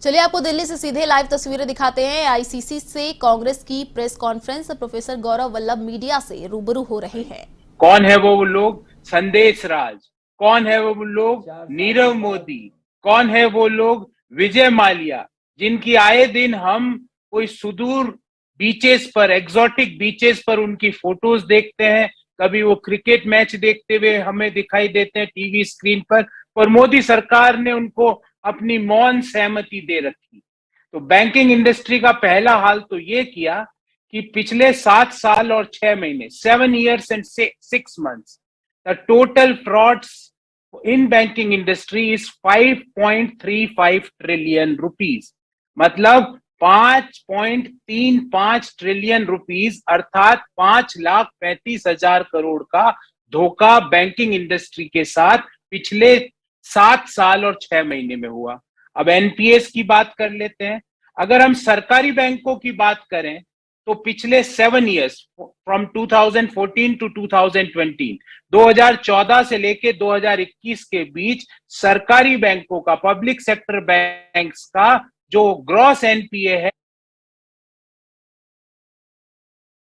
चलिए आपको दिल्ली से सीधे लाइव तस्वीरें दिखाते हैं। आईसीसी से कांग्रेस की press conference. Professor Gaurav Vallabh media से रूबरू हो रहे हैं। कौन है वो लोग? संदेश राज। कौन है वो लोग? नीरव मोदी। कौन है वो लोग? विजय माल्या, जिनकी आए दिन हम कोई सुदूर बीचेस पर, एग्जॉटिक बीचेस पर उनकी फोटोज देखते हैं। कभी वो क्रिकेट मैच देखते हुए हमें दिखाई देते हैं टीवी स्क्रीन पर। और मोदी सरकार ने उनको अपनी मौन सहमति दे रखी। तो बैंकिंग इंडस्ट्री का पहला हाल तो ये किया कि पिछले 7 साल और 6 महीने, 7 years and 6 months, the total frauds in banking industry is 5.35 trillion rupees। मतलब 5.35 ट्रिलियन रुपीस अर्थात 5,35,000 करोड़ का धोखा बैंकिंग इंडस्ट्री के साथ पिछले 7 साल और 6 महीने में हुआ। अब एनपीएस की बात कर लेते हैं। अगर हम सरकारी बैंकों की बात करें तो पिछले 7 years फ्रॉम 2014 टू 2014 से लेके 2021 के बीच सरकारी बैंकों का, पब्लिक सेक्टर बैंक्स का जो ग्रॉस एनपीए है,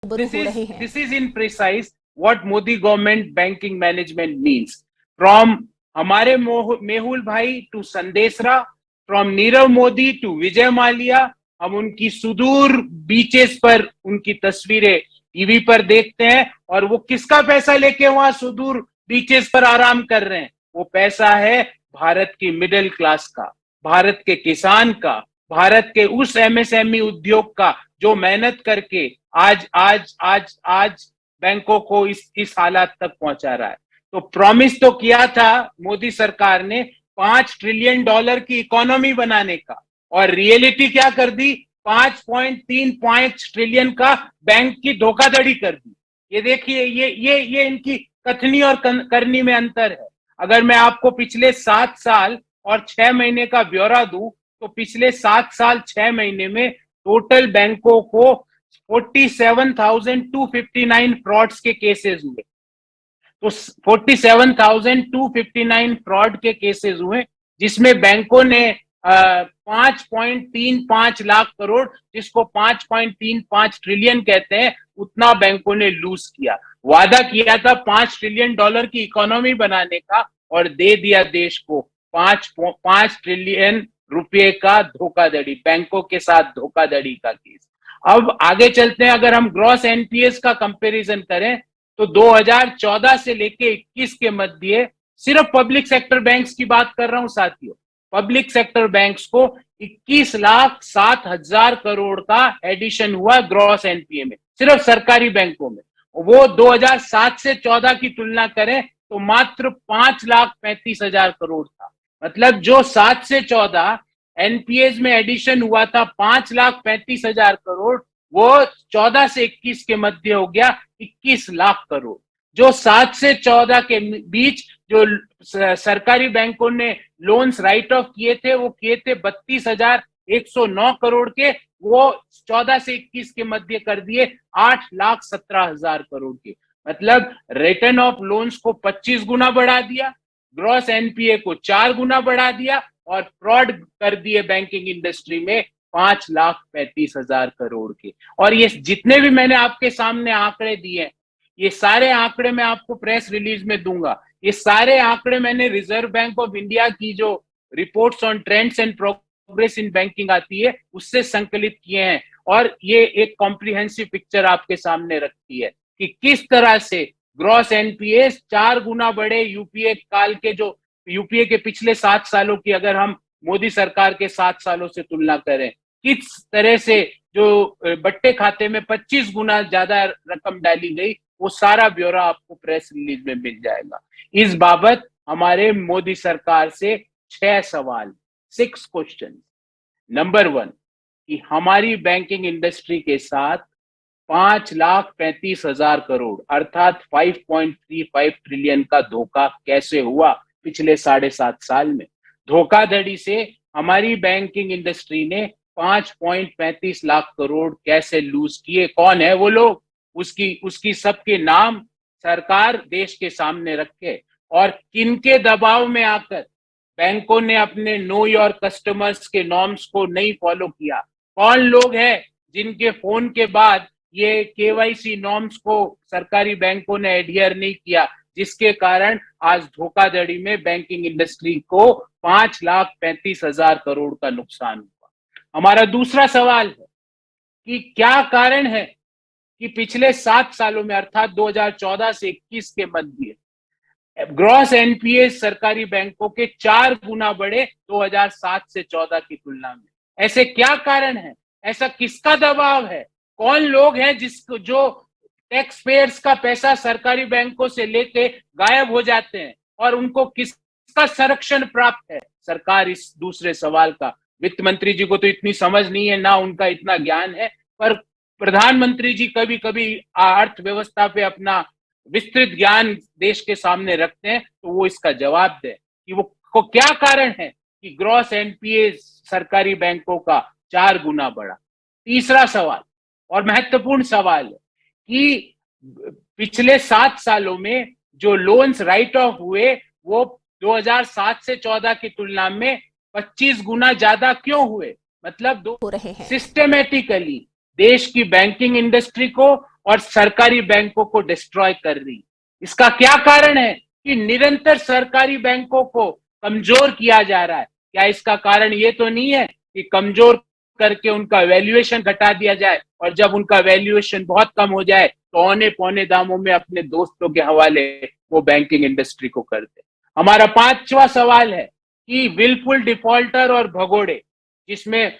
रूबरू हो रहे हैं। this is in precise what Modi government banking management means। From हमारे Mehul bhai to Sandesara, from Nirav Modi to Vijay Mallya, हम उनकी सुदूर बीचेस पर उनकी तस्वीरें टीवी पर देखते हैं। और वो किसका पैसा लेके वहां सुदूर बीचेस पर आराम कर रहे हैं? वो पैसा है भारत की मिडिल क्लास का, भारत के किसान का, भारत के उस एमएसएमई उद्योग का जो मेहनत करके आज आज आज आज बैंकों को इस हालात तक पहुंचा रहा है। तो प्रॉमिस तो किया था मोदी सरकार ने $5 ट्रिलियन की इकोनॉमी बनाने का, और रियलिटी क्या कर दी? 5.35 ट्रिलियन का बैंक की धोखाधड़ी कर दी। ये देखिए, ये इनकी कथनी और करनी में अंतर है। अगर मैं आपको पिछले 7 साल और 6 महीने का ब्यौरा दूं तो पिछले 7 साल 6 महीने में टोटल बैंकों को 47,259 फ्रॉड्स के केसेस हुए। तो 47,259 फ्रॉड के केसेस हुए, जिसमें बैंकों ने 5.35 लाख करोड़, जिसको 5.35 ट्रिलियन कहते हैं, उतना बैंकों ने लूज किया। वादा किया था $5 ट्रिलियन की इकोनॉमी बनाने का, और दे दिया देश को 5 ट्रिलियन का धोखाधड़ी, बैंकों के साथ धोखाधड़ी का केस। अब आगे चलते हैं। अगर हम ग्रॉस एनपीएस का कंपैरिजन करें तो 2014 से लेके 21 के मध्य, सिर्फ पब्लिक सेक्टर बैंक्स की बात कर रहा हूं साथियों, पब्लिक सेक्टर बैंक्स को 21,07,000 करोड़ का एडिशन हुआ ग्रॉस एनपीए में, सिर्फ सरकारी बैंकों में। वो 2007 से 14 की तुलना करें तो मात्र 5,35,000 करोड़ था। मतलब जो 7 से 14 एनपीएस में एडिशन हुआ था 5,35,000 करोड़, वो 14 से 21 के मध्य हो गया 21 लाख करोड़। जो 7 से 14 के बीच जो सरकारी बैंकों ने लोन्स राइट ऑफ किए थे, वो किए थे 32,109 करोड़ के, वो 14 से 21 के मध्य कर दिए 8,17,000 करोड़ के। मतलब रिटर्न ऑफ लोन्स को 25 गुना बढ़ा दिया, ग्रॉस एनपीए को 4 गुना बढ़ा दिया, और फ्रॉड कर दिए बैंकिंग इंडस्ट्री में 5,35,000 करोड़ के। और ये जितने भी मैंने आपके सामने आंकड़े दिए, ये सारे आंकड़े मैं आपको प्रेस रिलीज में दूंगा। ये सारे आंकड़े मैंने रिजर्व बैंक ऑफ इंडिया की जो reports on trends and progress in banking आती है, उससे संकलित किए हैं। और ये एक कॉम्प्रिहेंसिव पिक्चर आपके सामने रखती है कि किस तरह से ग्रॉस एनपीए 4 गुना बढ़े यूपीए काल के, जो यूपीए के पिछले 7 सालों की अगर हम मोदी सरकार के 7 सालों से तुलना करें, किस तरह से जो बट्टे खाते में 25 गुना ज्यादा रकम डाली गई, वो सारा ब्यौरा आपको प्रेस रिलीज में मिल जाएगा। इस बाबत हमारे मोदी सरकार से 6 सवाल, 6 क्वेश्चन। नंबर 1 कि हमारी बैंकिंग इंडस्ट्री के साथ 5,35,000 करोड़ अर्थात 5.35 ट्रिलियन का धोखा कैसे हुआ पिछले 7.5 साल में? धोखाधड़ी से हमारी बैंकिंग इंडस्ट्री ने 5.35 लाख करोड़ कैसे लूज किए? कौन है वो लोग? उसकी सबके नाम सरकार देश के सामने रखे, और किनके दबाव में आकर बैंकों ने अपने नो योर कस्टमर्स के नॉर्म्स को नहीं फॉलो किया? कौन लोग हैं जिनके फोन के बाद ये केवाईसी नॉर्म्स को सरकारी बैंकों ने एडहियर नहीं किया, जिसके कारण आज धोखाधड़ी में बैंकिंग इंडस्ट्री को 5,35,000 करोड़ का नुकसान हुआ? हमारा दूसरा सवाल है कि क्या कारण है कि पिछले 7 सालों में अर्थात 2014 से 21 के मध्य ग्रॉस एनपीए सरकारी बैंकों के 4 गुना बढ़े 2007 से 14 की तुलना में? ऐसे क्या कारण है? ऐसा किसका दबाव है? कौन लोग हैं जिसको जो टैक्स पेयर्स का पैसा सरकारी बैंकों से लेके गायब हो जाते हैं और उनको किसका संरक्षण प्राप्त है? सरकार इस दूसरे सवाल का, वित्त मंत्री जी को तो इतनी समझ नहीं है, ना उनका इतना ज्ञान है, पर प्रधानमंत्री जी कभी कभी अर्थव्यवस्था पे अपना विस्तृत ज्ञान देश के सामने रखते हैं, तो वो इसका जवाब दे कि वो को क्या कारण है कि ग्रॉस एनपीए सरकारी बैंकों का 4 गुना बढ़ा। तीसरा सवाल और महत्वपूर्ण सवाल है कि पिछले 7 सालों में जो लोन्स राइट ऑफ हुए वो 2007 से 14 की तुलना में 25 गुना ज्यादा क्यों हुए? मतलब हो रहे हैं। सिस्टेमेटिकली देश की बैंकिंग इंडस्ट्री को और सरकारी बैंकों को डिस्ट्रॉय कर रही। इसका क्या कारण है कि निरंतर सरकारी बैंकों को कमजोर किया जा रहा है? क्या इसका कारण ये तो नहीं है कि कमजोर करके उनका वैल्यूएशन घटा दिया जाए और जब उनका वैल्यूएशन बहुत कम हो जाए तो औने पौने दामों में अपने दोस्तों के हवाले वो बैंकिंग इंडस्ट्री को कर दे? हमारा पांचवा सवाल है कि विलफुल डिफॉल्टर और भगोड़े, जिसमें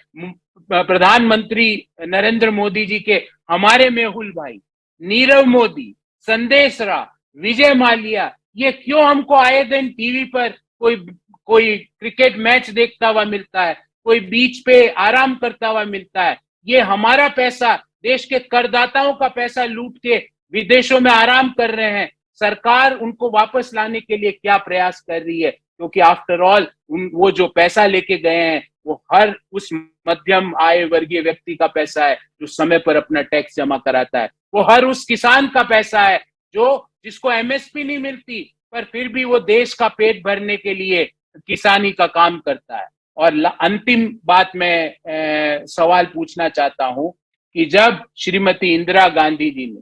प्रधानमंत्री नरेंद्र मोदी जी के हमारे मेहुल भाई नीरव मोदी, संदेश रा, विजय माल्या, ये क्यों हमको आए दिन टीवी पर कोई क्रिकेट मैच देखता हुआ मिलता है, कोई बीच पे आराम करता हुआ मिलता है? ये हमारा पैसा, देश के करदाताओं का पैसा लूट के विदेशों में आराम कर रहे हैं। सरकार उनको वापस लाने के लिए क्या प्रयास कर रही है? क्योंकि आफ्टर ऑल वो जो पैसा लेके गए हैं वो हर उस मध्यम आय वर्गीय व्यक्ति का पैसा है जो समय पर अपना टैक्स जमा कराता है। वो हर उस किसान का पैसा है जो जिसको एमएसपी नहीं मिलती पर फिर भी वो देश का पेट भरने के लिए किसानी का काम करता है। और अंतिम बात मैं सवाल पूछना चाहता हूं कि जब श्रीमती इंदिरा गांधी जी ने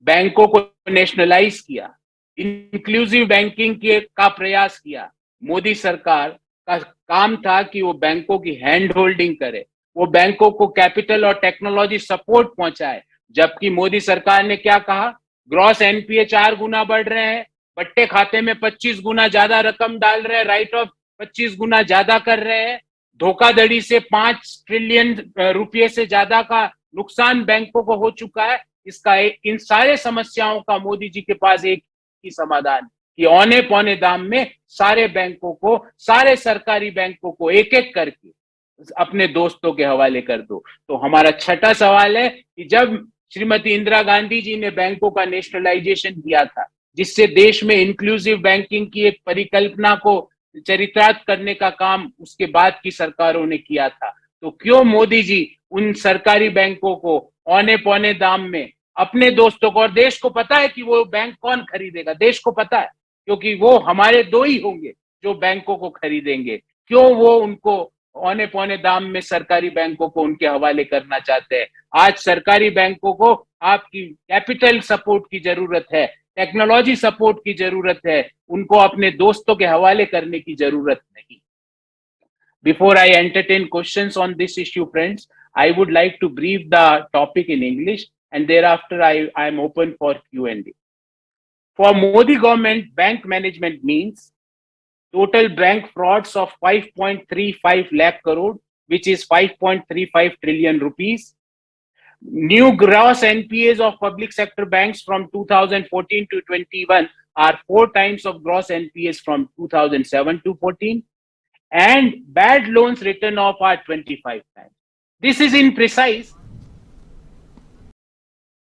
बैंकों को नेशनलाइज किया, इंक्लूसिव बैंकिंग के का प्रयास किया, मोदी सरकार का काम था कि वो बैंकों की हैंड होल्डिंग करे, वो बैंकों को कैपिटल और टेक्नोलॉजी सपोर्ट पहुंचाए। जबकि मोदी सरकार ने क्या कहा? ग्रॉस एनपीए 4 गुना बढ़ रहे हैं, बट्टे खाते में 25 गुना ज्यादा रकम डाल रहे हैं, राइट ऑफ 25 गुना ज्यादा कर रहे हैं, धोखाधड़ी से 5 ट्रिलियन रुपये से ज्यादा का नुकसान बैंकों को हो चुका है। इन सारे समस्याओं का मोदी जी के पास एक ही समाधान कि औने पौने दाम में सारे बैंकों को, सारे सरकारी बैंकों को एक एक करके अपने दोस्तों के हवाले कर दो। तो हमारा छठा सवाल है कि जब श्रीमती इंदिरा गांधी जी ने बैंकों का नेशनलाइजेशन किया था, जिससे देश में इंक्लूसिव बैंकिंग की एक परिकल्पना को चरितार्थ करने का काम उसके बाद की सरकारों ने किया था, तो क्यों मोदी जी उन सरकारी बैंकों को औने पौने दाम में अपने दोस्तों को, और देश को पता है कि वो बैंक कौन खरीदेगा, देश को पता है क्योंकि वो हमारे दो ही होंगे जो बैंकों को खरीदेंगे, क्यों वो उनको औने पौने दाम में सरकारी बैंकों को उनके हवाले करना चाहते हैं? आज सरकारी बैंकों को आपकी कैपिटल सपोर्ट की जरूरत है, टेक्नोलॉजी सपोर्ट की जरूरत है, उनको अपने दोस्तों के हवाले करने की जरूरत नहीं। Before I entertain questions on this issue, friends, I would like to brief the topic in English and thereafter I am open for Q&A. For Modi government, bank management means total bank frauds of 5.35 lakh crore, which is 5.35 trillion rupees. New gross NPAs of public sector banks from 2014 to 21 are 4 times of gross NPAs from 2007 to 14. And bad loans written off are 25 times. This is imprecise